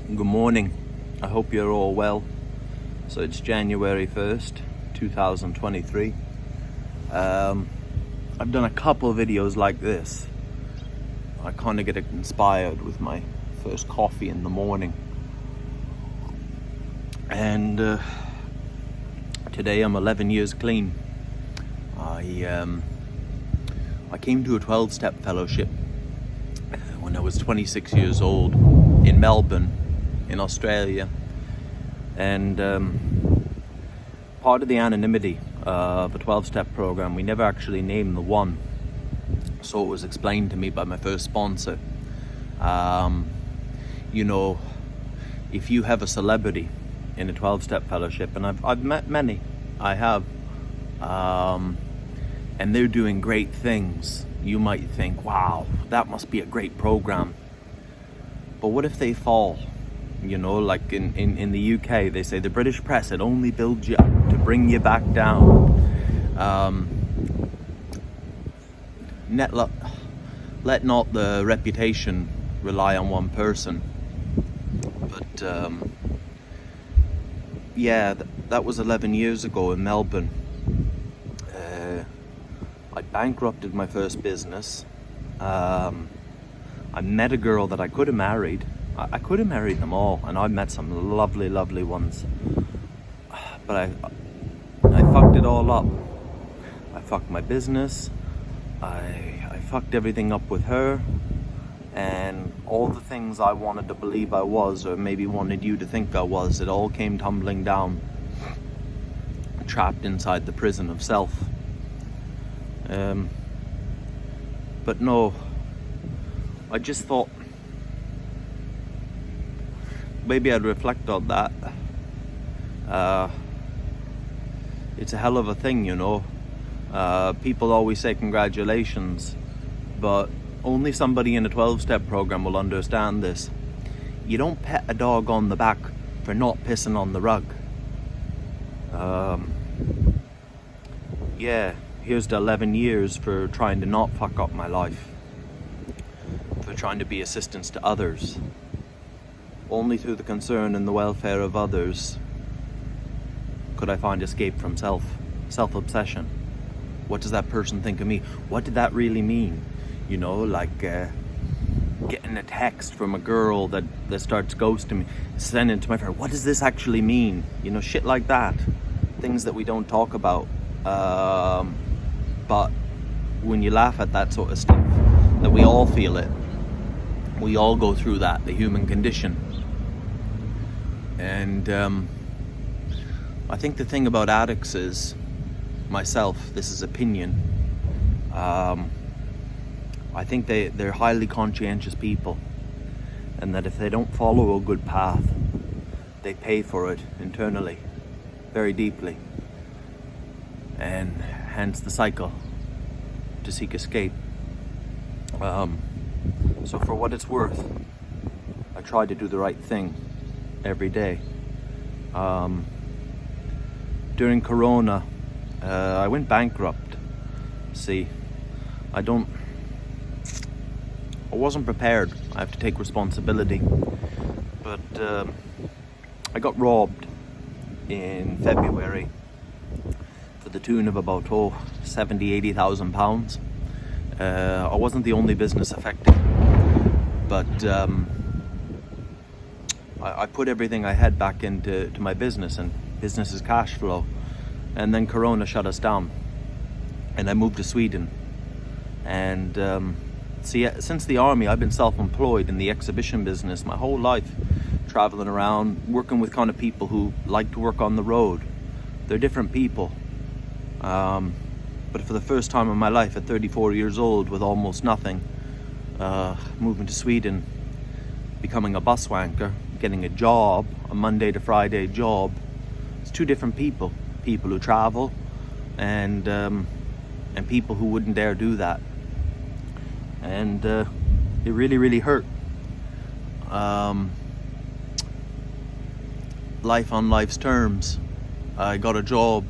Good morning. I hope you're all well. So it's January 1st, 2023. I've done a couple of videos like this. I kind of get inspired with my first coffee in the morning. And today I'm 11 years clean. I came to a 12-step fellowship when I was 26 years old in Melbourne, in Australia, and part of the anonymity of a 12-step program, we never actually named the one, so it was explained to me by my first sponsor. If you have a celebrity in a 12-step fellowship, and I've met many, I have, and they're doing great things, you might think, wow, that must be a great program. But what if they fall? Like in the UK, they say the British press, it only builds you up to bring you back down. Let not the reputation rely on one person. But that was 11 years ago in Melbourne. I bankrupted my first business. I met a girl that I could have married. I could have married them all, and I met some lovely, lovely ones. But I fucked it all up. I fucked my business. I fucked everything up with her. And all the things I wanted to believe I was, or maybe wanted you to think I was, it all came tumbling down. Trapped inside the prison of self. But no, I just thought maybe I'd reflect on that. It's a hell of a thing, people always say congratulations, but only somebody in a 12-step program will understand this. You don't pet a dog on the back for not pissing on the rug. Here's the 11 years for trying to not fuck up my life, for trying to be assistance to others. Only through the concern and the welfare of others could I find escape from self-obsession. What does that person think of me? What did that really mean? Getting a text from a girl that starts ghosting me, sending it to my friend. What does this actually mean? Shit like that. Things that we don't talk about. But when you laugh at that sort of stuff, that we all feel it. We all go through that, the human condition. And I think the thing about addicts is, myself, this is opinion, I think they're highly conscientious people, and that if they don't follow a good path, they pay for it internally, very deeply, and hence the cycle to seek escape. So for what it's worth, I try to do the right thing every day. During Corona, I went bankrupt. See, I wasn't prepared. I have to take responsibility. But I got robbed in February for the tune of about 70,000-80,000 pounds. I wasn't the only business affected, but I put everything I had back into my business, and business is cash flow. And then Corona shut us down, and I moved to Sweden. And since the army, I've been self-employed in the exhibition business my whole life, traveling around, working with kind of people who like to work on the road. They're different people. But for the first time in my life, at 34 years old, with almost nothing, moving to Sweden, becoming a bus wanker, getting a job, a Monday to Friday job. It's two different people who travel, and people who wouldn't dare do that. And it really, really hurt. Life on life's terms. I got a job.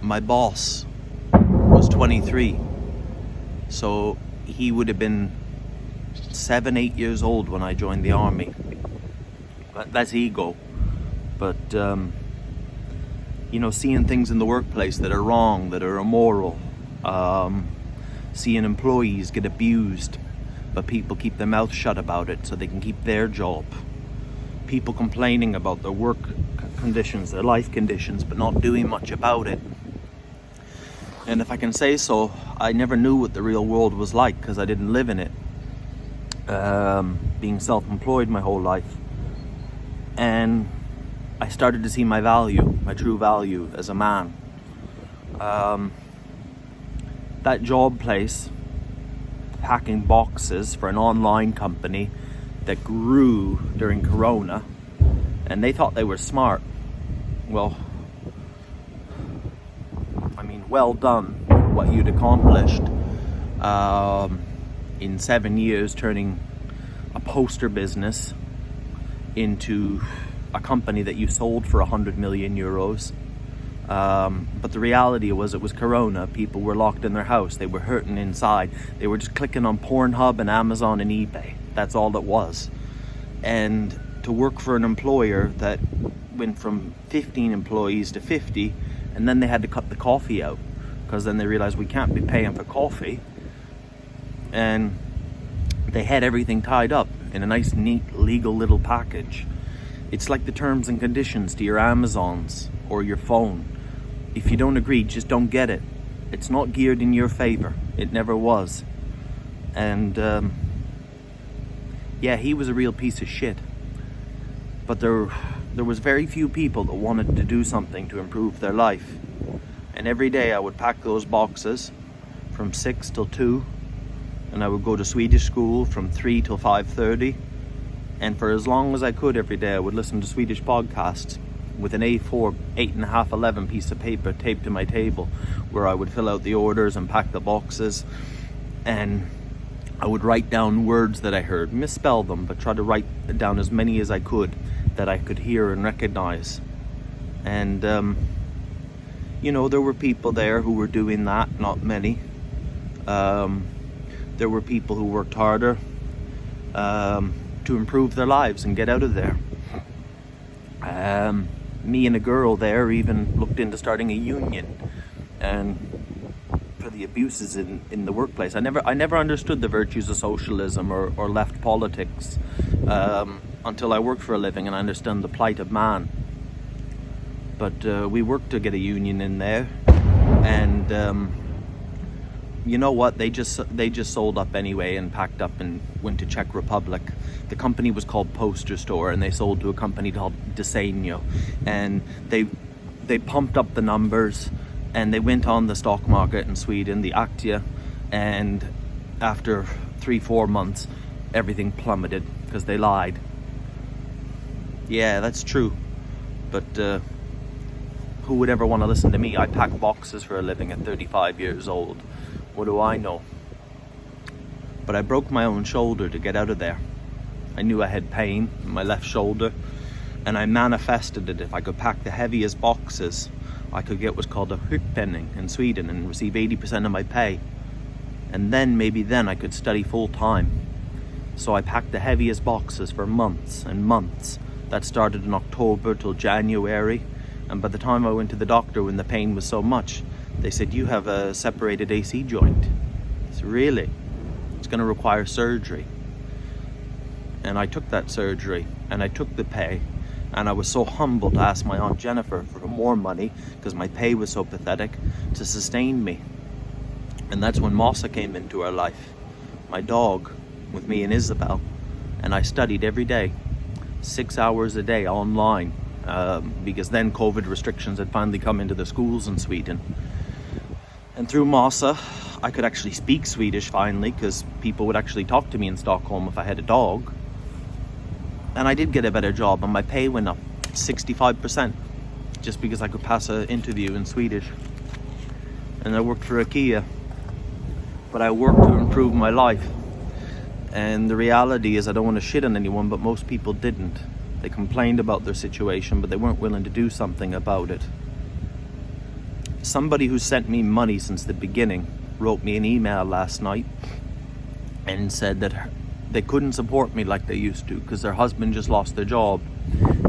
My boss was 23, so he would have been 7-8 years old when I joined the army. That's ego. But seeing things in the workplace that are wrong, that are immoral, seeing employees get abused, but people keep their mouth shut about it so they can keep their job. People complaining about their work conditions, their life conditions, but not doing much about it. And if I can say so, I never knew what the real world was like because I didn't live in it. Being self-employed my whole life. And I started to see my value, my true value as a man. That job place, packing boxes for an online company that grew during Corona, and they thought they were smart. Well, well done for what you'd accomplished in 7 years, turning a poster business into a company that you sold for 100 million euros. But the reality was, it was Corona. People were locked in their house. They were hurting inside. They were just clicking on Pornhub and Amazon and eBay. That's all it was. And to work for an employer that went from 15 employees to 50, and then they had to cut the coffee out because then they realized we can't be paying for coffee. And they had everything tied up in a nice, neat, legal little package. It's like the terms and conditions to your Amazons or your phone. If you don't agree, just don't get it. It's not geared in your favor. It never was. And he was a real piece of shit. But there was very few people that wanted to do something to improve their life. And every day I would pack those boxes from 6 till 2, and I would go to Swedish school from 3 till 5:30. And for as long as I could every day, I would listen to Swedish podcasts with an A4 8.5 11 piece of paper taped to my table, where I would fill out the orders and pack the boxes. And I would write down words that I heard, misspell them, but try to write down as many as I could that I could hear and recognize. And there were people there who were doing that, not many. There were people who worked harder to improve their lives and get out of there. Me and a girl there even looked into starting a union, and for the abuses in the workplace. I never understood the virtues of socialism or left politics until I worked for a living and I understand the plight of man. But we worked to get a union in there, and you know what? They just sold up anyway and packed up and went to Czech Republic. The company was called Poster Store, and they sold to a company called Diseño, and they pumped up the numbers, and they went on the stock market in Sweden, the Aktia, and after 3-4 months, everything plummeted because they lied. Yeah, that's true, but who would ever want to listen to me? I pack boxes for a living at 35 years old. What do I know? But I broke my own shoulder to get out of there. I knew I had pain in my left shoulder, and I manifested it. If I could pack the heaviest boxes, I could get what's called a sjukpenning in Sweden and receive 80% of my pay. And maybe then I could study full time. So I packed the heaviest boxes for months and months. That started in October till January. And by the time I went to the doctor, when the pain was so much, they said, you have a separated AC joint. I said, really? It's going to require surgery. And I took that surgery, and I took the pay, and I was so humble to ask my Aunt Jennifer for more money, because my pay was so pathetic, to sustain me. And that's when Mossa came into our life, my dog, with me and Isabel. And I studied every day, 6 hours a day online, because then COVID restrictions had finally come into the schools in Sweden. And through Mossa, I could actually speak Swedish finally, because people would actually talk to me in Stockholm if I had a dog. And I did get a better job, and my pay went up 65%, just because I could pass an interview in Swedish. And I worked for IKEA, but I worked to improve my life. And the reality is, I don't want to shit on anyone, but most people didn't. They complained about their situation, but they weren't willing to do something about it. Somebody who sent me money since the beginning wrote me an email last night and said that they couldn't support me like they used to because their husband just lost their job,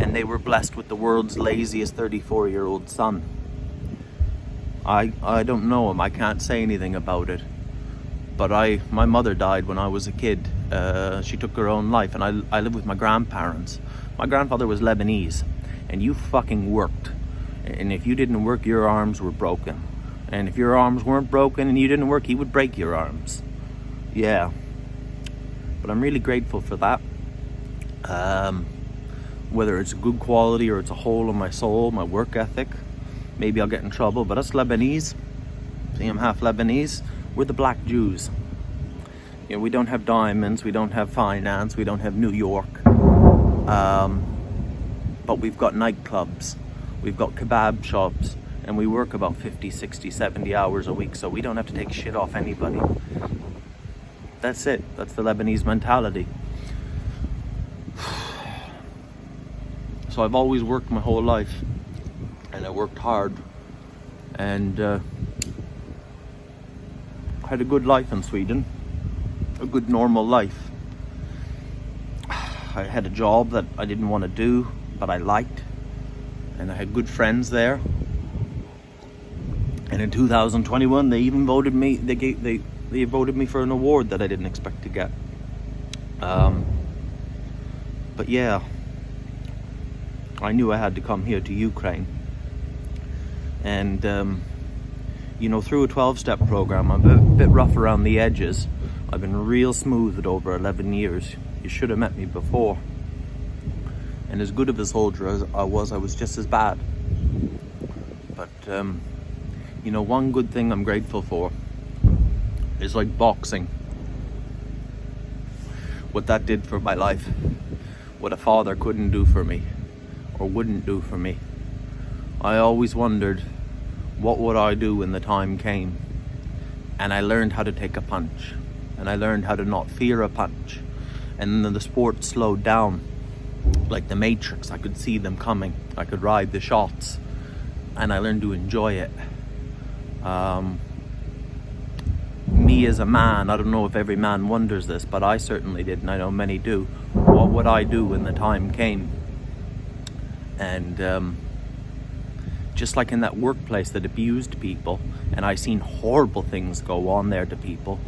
and they were blessed with the world's laziest 34-year-old son. I don't know him, I can't say anything about it, but my mother died when I was a kid. She took her own life, and I live with my grandparents. My grandfather was Lebanese, and you fucking worked, and if you didn't work, your arms were broken, and if your arms weren't broken and you didn't work, he would break your arms. Yeah, but I'm really grateful for that. Whether it's a good quality or it's a hole in my soul, my work ethic, maybe I'll get in trouble, but us Lebanese, see, I'm half Lebanese, we're the black Jews. You know, we don't have diamonds, we don't have finance, we don't have New York, but we've got nightclubs, we've got kebab shops, and we work about 50, 60, 70 hours a week, so we don't have to take shit off anybody. That's it. That's the Lebanese mentality. So I've always worked my whole life, and I worked hard, and had a good life in Sweden, a good normal life. I had a job that I didn't want to do, but I liked, and I had good friends there. And in 2021, they even voted me. They voted me for an award that I didn't expect to get. But yeah, I knew I had to come here to Ukraine. And you know, through a 12-step program, I'm a bit rough around the edges. I've been real smooth at over 11 years. You should have met me before. And as good of a soldier as I was just as bad. But you know, one good thing I'm grateful for is like boxing. What that did for my life, what a father couldn't do for me, or wouldn't do for me. I always wondered, what would I do when the time came? And I learned how to take a punch, and I learned how to not fear a punch. And then the sport slowed down, like the Matrix. I could see them coming, I could ride the shots, and I learned to enjoy it. Me as a man, I don't know if every man wonders this, but I certainly did, and I know many do. What would I do when the time came? And just like in that workplace that abused people, and I seen horrible things go on there to people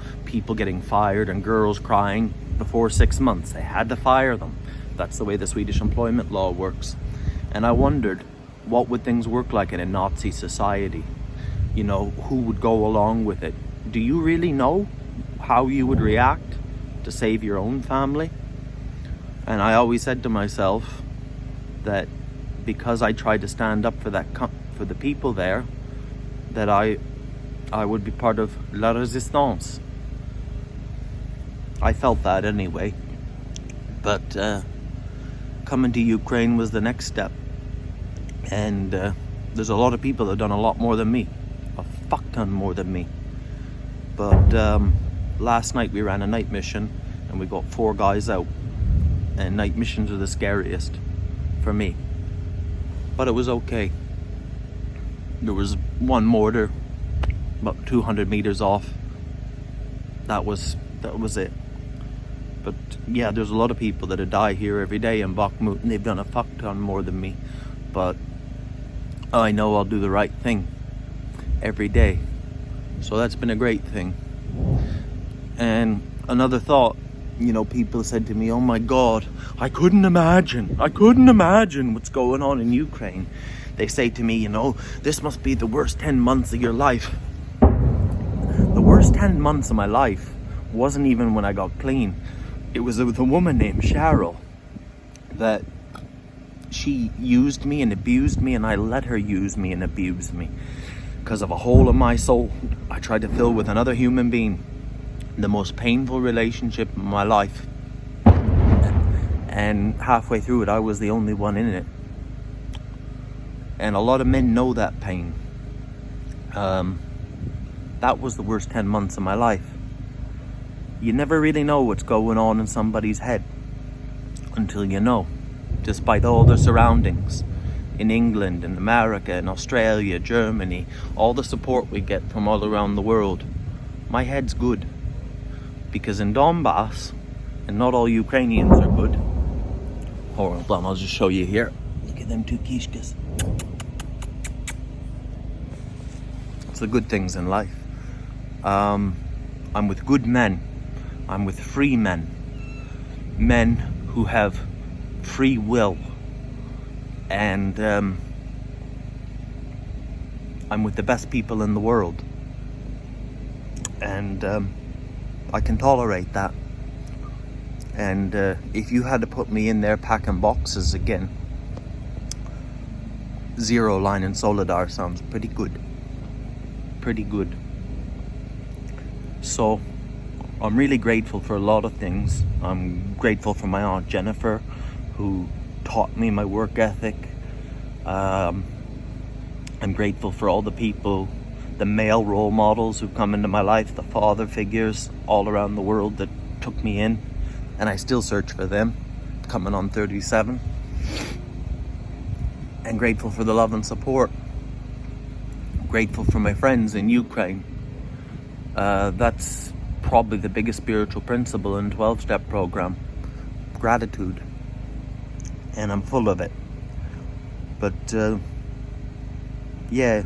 getting fired and girls crying before 6 months. They had to fire them. That's the way the Swedish employment law works. And I wondered, what would things work like in a Nazi society? You know, who would go along with it? Do you really know how you would react to save your own family? And I always said to myself that because I tried to stand up for for the people there, that I would be part of la résistance. I felt that anyway. But coming to Ukraine was the next step. And there's a lot of people that have done a lot more than me. A fuck ton more than me. But last night we ran a night mission, and we got 4 guys out. And night missions are the scariest for me. But it was okay. There was one mortar about 200 meters off. That was it. But yeah, there's a lot of people that die here every day in Bakhmut, and they've done a fuck ton more than me. But I know I'll do the right thing every day. So that's been a great thing. And another thought, you know, people said to me, oh my God, I couldn't imagine what's going on in Ukraine. They say to me, you know, this must be the worst 10 months of your life. The worst 10 months of my life wasn't even when I got clean. It was with a woman named Cheryl that she used me and abused me, and I let her use me and abuse me because of a hole in my soul I tried to fill with another human being. The most painful relationship in my life, and halfway through it I was the only one in it. And a lot of men know that pain. That was the worst 10 months of my life. You never really know what's going on in somebody's head until you know, despite all the surroundings in England and America and Australia, Germany, all the support we get from all around the world. My head's good. Because in Donbass, And not all Ukrainians are good. Hold on, I'll just show you here. Look at them two kishkas. It's the good things in life. I'm with good men. I'm with free men. Men who have free will. And I'm with the best people in the world. And I can tolerate that. And if you had to put me in there packing boxes again, Zero Line and Solidar sounds pretty good. Pretty good. So I'm really grateful for a lot of things. I'm grateful for my Aunt Jennifer, who taught me my work ethic. I'm grateful for all the people, the male role models who come into my life, the father figures all around the world that took me in, and I still search for them, coming on 37. And grateful for the love and support. Grateful for my friends in Ukraine. That's probably the biggest spiritual principle in 12-step program. Gratitude. And I'm full of it. But yeah,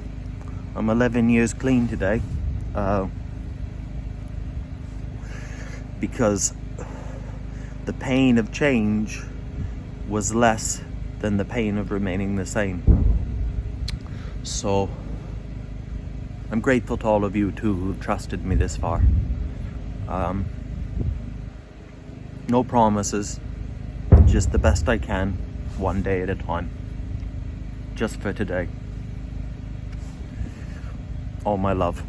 I'm 11 years clean today. Because the pain of change was less than the pain of remaining the same. So I'm grateful to all of you too who've trusted me this far. No promises, just the best I can, one day at a time. Just for today. All my love.